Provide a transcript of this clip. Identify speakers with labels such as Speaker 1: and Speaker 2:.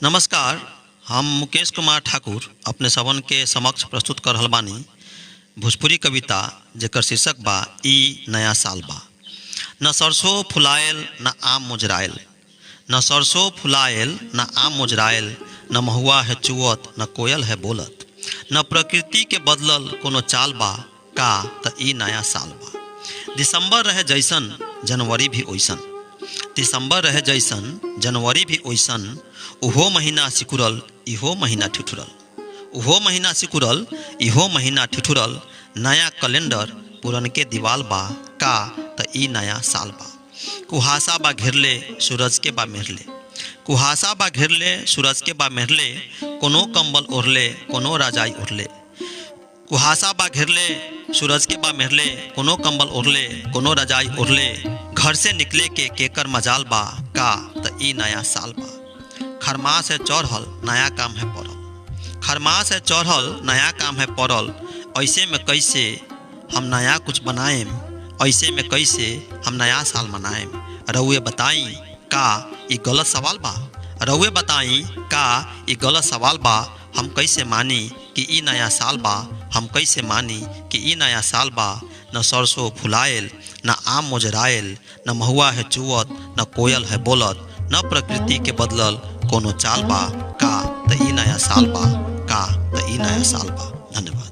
Speaker 1: नमस्कार। हम मुकेश कुमार ठाकुर अपने सबन के समक्ष प्रस्तुत कर रहल बानी भोजपुरी कविता जेकर शीर्षक बा ई नया साल बा। न सरसों फुलायल न आम मुजरायल, न सरसों फुलायल न आम मुजरायल, न महुआ है चुअत न कोयल है बोलत, न प्रकृति के बदलल कोनो चाल बा का त ई नया साल बा। दिसंबर रहे जैसन जनवरी भी ओइसन, दिसंबर रहे जैसन जनवरी भी ओइसन, उहो महीना सिकुरल इहो महीना ठिठुरल, उहो महीना सिकुरल इहो महीना ठिठुरल, नया कैलेंडर पुरनके दीवाल बा का त ई नया साल बा। कुहासा बा घेरले सूरज के बा मेहरले, कुहासा बा घेरले सूरज के बा मेहरले, कोनो कंबल ओढ़ले कोनो रजाई ओढ़ले, कुहासा बा घेरले सूरज के बा मेहरले, कोनो कंबल ओढ़ले कोनो रजाई ओढ़ले, घर से निकले के केकर मजाल बा का त ई नया साल बा। खरमास है चढ़ल नया काम है पड़ल, खरमास है चढ़ल नया काम है पड़ल, ऐसे में कैसे हम नया कुछ बनाएम, ऐसे में कैसे हम नया साल मनाएम। रउए बताई का ई गलत सवाल बा, रउए बताई का ई गलत सवाल बा। हम कैसे मानी कि ई नया साल बा, हम कैसे मानी कि ई नया साल बा। न सरसों फुलायल न आम मुजरायल, न महुआ है चुअत न कोयल है बोलत, न प्रकृति के बदलल कोनो चाल बा का त ई नया साल बा, का त ई नया साल बा। धन्यवाद।